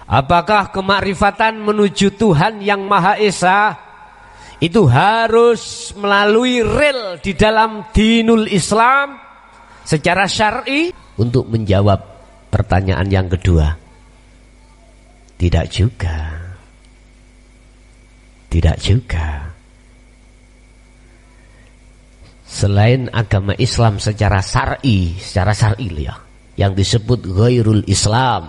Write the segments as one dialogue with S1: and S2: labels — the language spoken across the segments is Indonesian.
S1: Apakah kemakrifatan menuju Tuhan yang Maha Esa itu harus melalui rel di dalam dinul Islam secara syar'i? Untuk menjawab pertanyaan yang kedua, tidak juga. Tidak juga. Selain agama Islam secara syar'i ya, yang disebut ghairul Islam,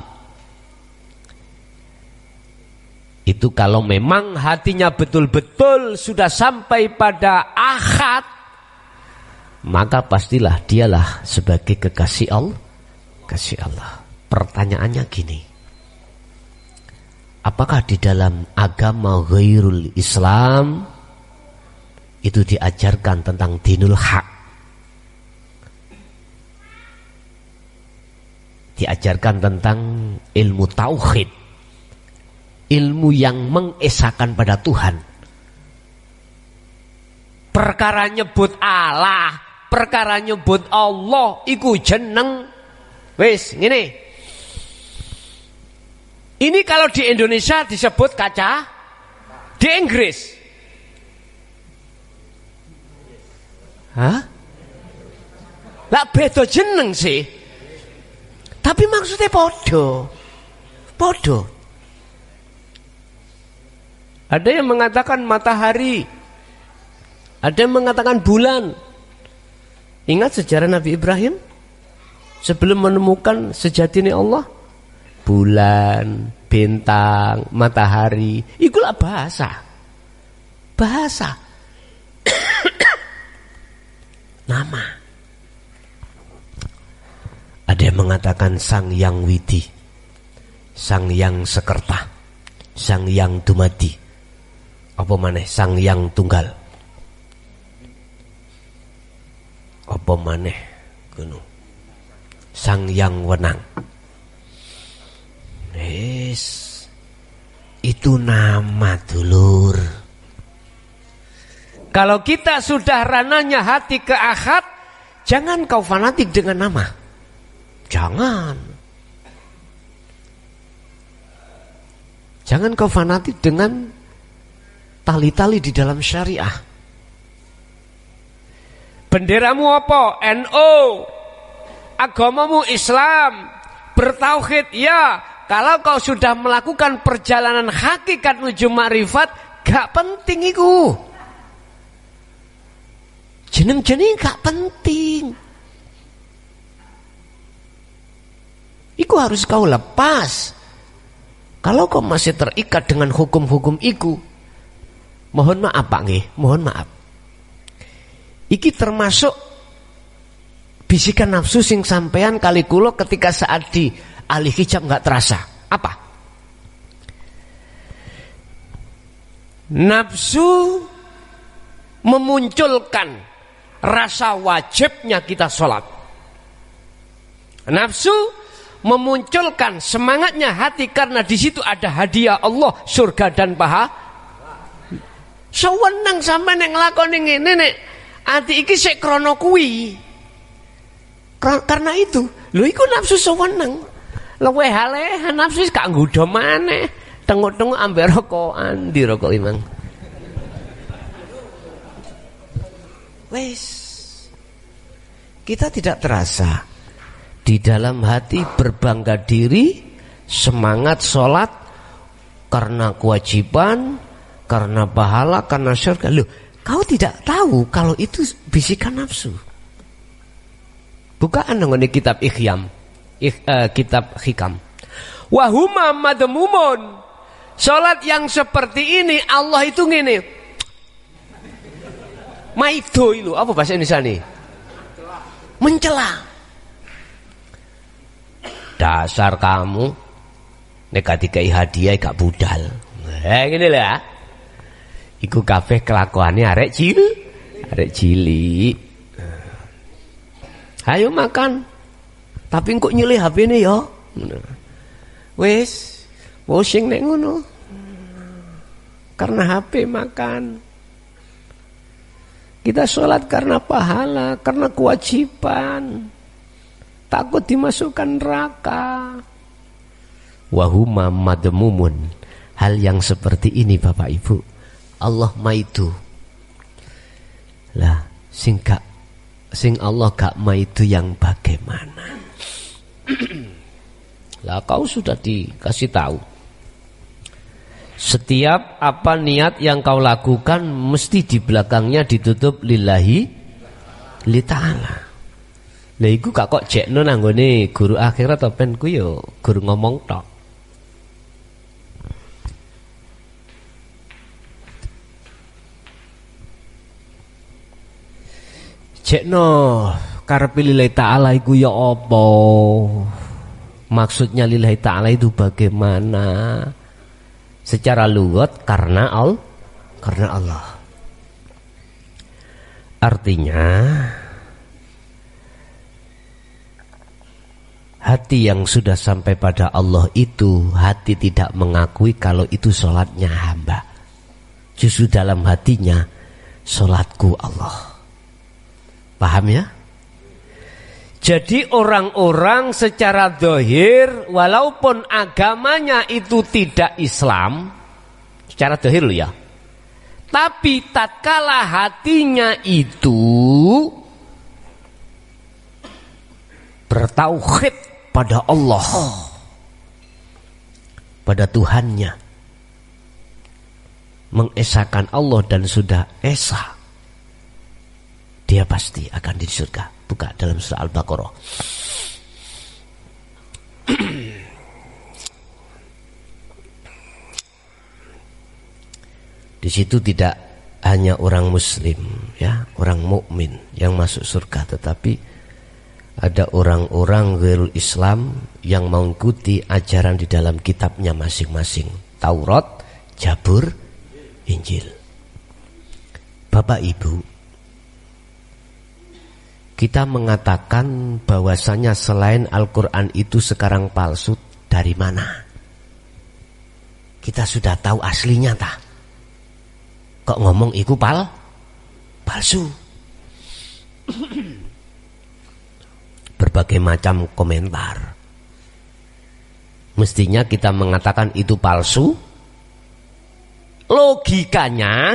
S1: itu kalau memang hatinya betul-betul sudah sampai pada akad, maka pastilah dialah sebagai kekasih Allah. Pertanyaannya gini, apakah di dalam agama ghairul Islam itu diajarkan tentang dinul haq? Diajarkan tentang ilmu tauhid, ilmu yang mengesahkan pada Tuhan. Perkara nyebut Allah, perkara nyebut Allah, iku jeneng wis ngene. Ini kalau di Indonesia disebut kaca, di Inggris lah beda jeneng sih, tapi maksudnya podo. Ada yang mengatakan matahari, ada yang mengatakan bulan. Ingat sejarah Nabi Ibrahim sebelum menemukan sejatinya Allah? Bulan, bintang, matahari, itulah bahasa. Nama. Ada yang mengatakan Sang Yang Widi, Sang Yang Sekerta, Sang Yang Dumadi, apa maneh Sang Yang Tunggal, apa maneh gunung Sang Yang Wenang. Itu nama, dulur. Kalau kita sudah ranahnya hati ke akad, jangan kau fanatik dengan nama. Jangan kau fanatik dengan tali-tali di dalam syariah. Benderamu apa? NU. Agamamu Islam. Bertauhid ya. Kalau kau sudah melakukan perjalanan hakikat menuju makrifat, gak penting iku. Jeneng-jeneng gak penting. Iku harus kau lepas. Kalau kau masih terikat dengan hukum-hukum iku, mohon maaf Pak nggih, mohon maaf. Iki termasuk bisikan nafsu sing sampean kali kula ketika saat di alih hijab nggak terasa. Apa? Nafsu memunculkan rasa wajibnya kita sholat. Nafsu memunculkan semangatnya hati karena di situ ada hadiah Allah, surga dan pahala. Sewenang sampe nek nglakoni ngene nek ati iki sik krana kuwi. Karena itu, lho iku nafsu sewenang. Luwih haleh nafsu wis gak nggodha maneh. Tengok-tengok ambek rokokan, ndi rokok Imang. Wes. Kita tidak terasa di dalam hati berbangga diri, semangat sholat karena kewajiban, karena pahala, karena surga. Loh, kau tidak tahu kalau itu bisikan nafsu. Bukaan ngene kitab kitab Hikam. Wahuma madmumun. Salat yang seperti ini Allah itu ngene. Maido itu apa bahasa Indonesia nih? Mencela. Dasar kamu nek dikai hadiah gak budal. Ngene lah. Iku kabeh kelakuane arek cilik. Ayo makan. Tapi kok nyilih HP-ne ya. Wis, washing nek ngono. Karena HP makan. Kita sholat karena pahala, karena kewajiban. Takut dimasukkan neraka. Wahuma madmumun. Hal yang seperti ini Bapak Ibu, Allah maidu. Lah sing Allah gak maidu yang bagaimana? Lah kau sudah dikasih tahu. Setiap apa niat yang kau lakukan mesti di belakangnya ditutup lillahi li ta'ala. Lah iku gak kok jekno nanggone guru akhirat to ben ku yo guru ngomong tok. Jekno karepe lillahi ta'ala iku ya apa? Maksudnya lillahi ta'ala itu bagaimana? Secara lugat karena Allah. Artinya hati yang sudah sampai pada Allah itu, hati tidak mengakui kalau itu sholatnya hamba. Justru dalam hatinya, sholatku Allah. Paham ya? Jadi orang-orang secara zahir walaupun agamanya itu tidak Islam, secara zahir loh ya, tapi tatkala hatinya itu bertauhid pada Allah, pada Tuhannya, mengesahkan Allah dan sudah esa, dia pasti akan di surga. Buka dalam surah Al-Baqarah. Di situ tidak hanya orang muslim ya, orang mukmin yang masuk surga, tetapi ada orang-orang ghairul Islam yang mengikuti ajaran di dalam kitabnya masing-masing, Taurat, Zabur, Injil. Bapak Ibu, kita mengatakan bahwasanya selain Al-Quran itu sekarang palsu, dari mana? Kita sudah tahu aslinya tak? Kok ngomong iku palsu? Berbagai macam komentar. Mestinya kita mengatakan itu palsu. Logikanya,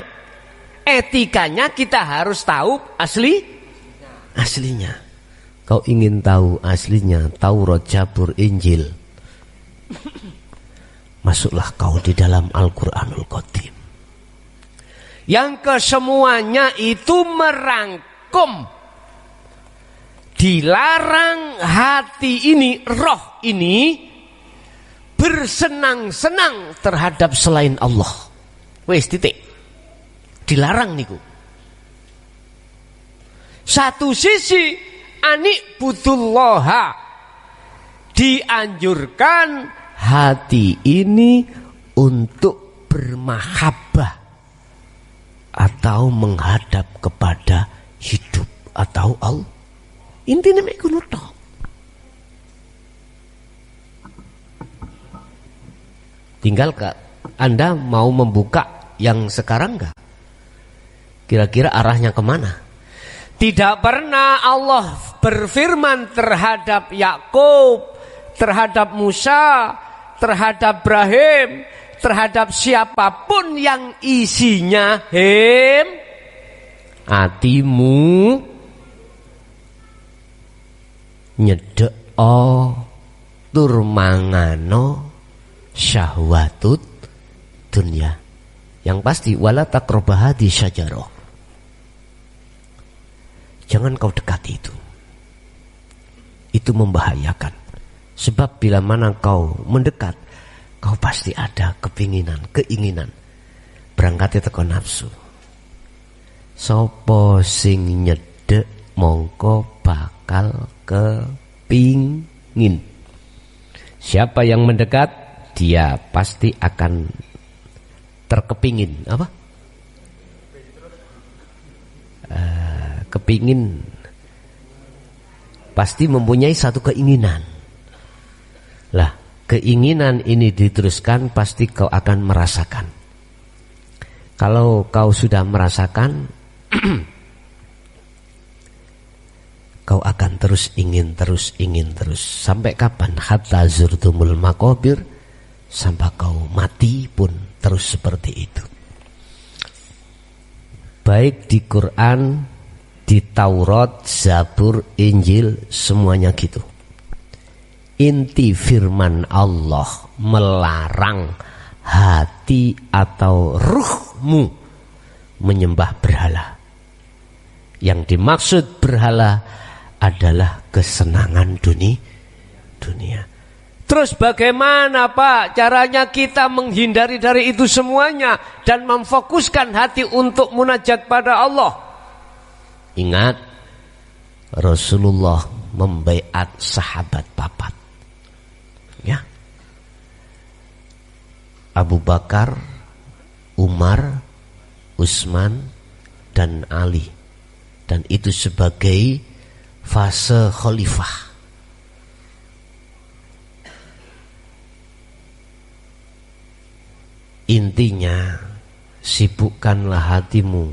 S1: etikanya kita harus tahu aslinya. Kau ingin tahu aslinya Taurat, Zabur, Injil, masuklah kau di dalam Al-Quranul Qadim yang kesemuanya itu merangkum. Dilarang hati ini, roh ini bersenang-senang terhadap selain Allah. Wes titik. Dilarang niku. Satu sisi anik butullaha, dianjurkan hati ini untuk bermahabbah atau menghadap kepada hidup atau Allah. Intinya mek ngono tok. Tinggal Anda mau membuka yang sekarang enggak? Kira-kira arahnya kemana? Tidak pernah Allah berfirman terhadap Yakub, terhadap Musa, terhadap Ibrahim, terhadap siapapun yang isinya atimu nyedek tur mangano syahwatut dunya. Yang pasti wala taqrabah hadhi syajarah. Jangan kau dekati itu. Itu membahayakan. Sebab bila mana kau mendekat, kau pasti ada keinginan berangkatnya teko nafsu. Sopo sing nyedek mongko bakal kepingin. Siapa yang mendekat, dia pasti akan terkepingin. Apa? Kepingin, pasti mempunyai satu keinginan. Lah, keinginan ini diteruskan, pasti kau akan merasakan. Kalau kau sudah merasakan, kau akan terus ingin terus. Sampai kapan? Hatta zurtumul maqabir, sampai kau mati pun terus seperti itu. Baik di Quran, di Taurat, Zabur, Injil, semuanya gitu. Inti firman Allah melarang hati atau ruhmu menyembah berhala. Yang dimaksud berhala adalah kesenangan dunia. Terus bagaimana Pak caranya kita menghindari dari itu semuanya dan memfokuskan hati untuk munajat pada Allah? Ingat, Rasulullah membaiat sahabat papat. Ya. Abu Bakar, Umar, Utsman, dan Ali. Dan itu sebagai fase khalifah. Intinya, sibukkanlah hatimu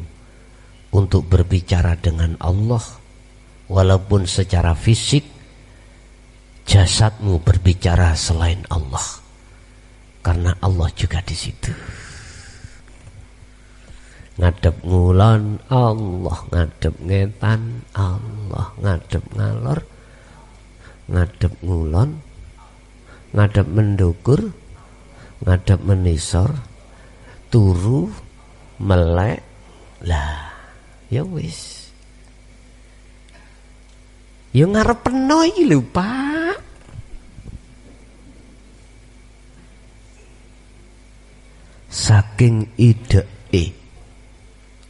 S1: untuk berbicara dengan Allah, walaupun secara fisik jasadmu berbicara selain Allah, karena Allah juga di situ. Ngadep ngulon Allah, ngadep ngetan Allah, ngadep ngalor, ngadep ngulon, ngadep mendukur, ngadep menisor, turu melek lah, ya wis, ya ngarep penoi lho Pak. Saking ide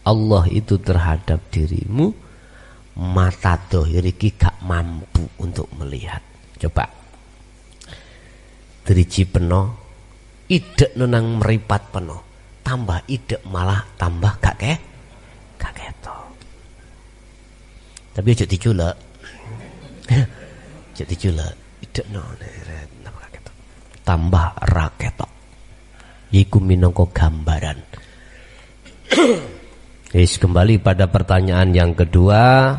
S1: Allah itu terhadap dirimu, mata dohir iki gak mampu untuk melihat. Coba driji peno, ide nang meripat peno, tambah ide malah tambah gak ketok. Tapi aja diculek. Aja diculek, ide no tambah gak ketok. Tambah ra ketok. Iku minangka gambaran. Yes, kembali pada pertanyaan yang kedua.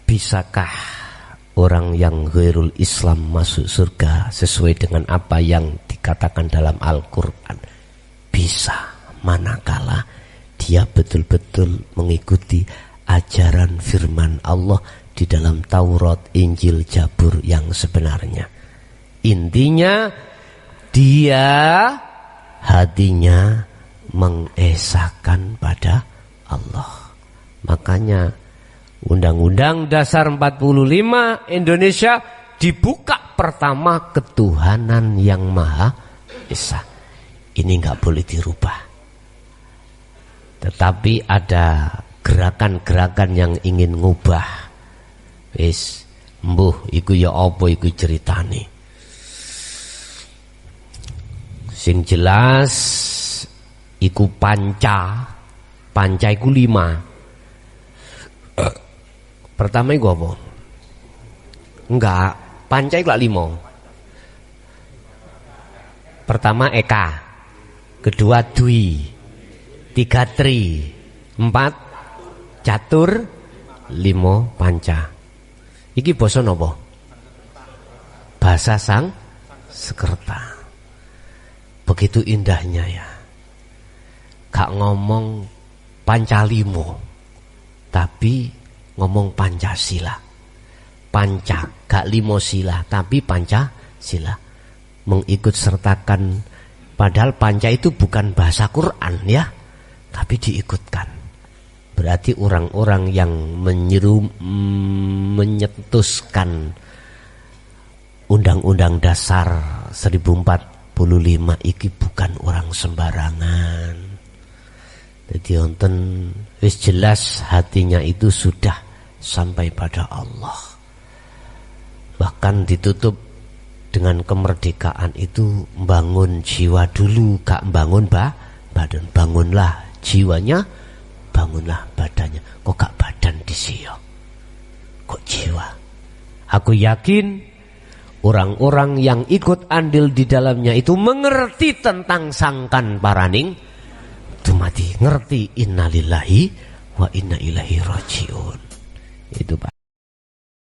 S1: Bisakah orang yang ghairul Islam masuk surga sesuai dengan apa yang dikatakan dalam Al-Quran? Bisa, manakala dia betul-betul mengikuti ajaran firman Allah di dalam Taurat, Injil, Zabur yang sebenarnya. Intinya dia hatinya mengesahkan pada Allah. Makanya Undang-Undang Dasar 45 Indonesia dibuka pertama ketuhanan yang Maha Esa. Ini nggak boleh dirubah. Tetapi ada gerakan-gerakan yang ingin ngubah. Wis, mbuh iku ya apa iku ceritane. Sing jelas iku panca iku 5. Pertama iku apa? Enggak, panca iku 5. Pertama eka, kedua dwi, 3 tri, 4 catur, 5 panca. Iki basa napa? Bahasa Sanskerta. Begitu indahnya ya. Gak ngomong Pancalimo, tapi ngomong Pancasila. Panca, gak 5 sila, tapi Pancasila. Mengikut sertakan, padahal panca itu bukan bahasa Quran ya, tapi diikutkan. Berarti orang-orang yang menyetuskan Undang-Undang Dasar 1045 iki bukan orang sembarangan. Jadi wonten wis jelas hatinya itu sudah sampai pada Allah. Bahkan ditutup dengan kemerdekaan itu bangun jiwa dulu, gak bangun badan. Bangunlah jiwanya, bangunlah badannya. Kok gak badan disiyo? Kok jiwa? Aku yakin orang-orang yang ikut andil di dalamnya itu mengerti tentang sangkan paraning dumadi, ngerti innalillahi wa inna ilaihi rajiun. Itu Pak.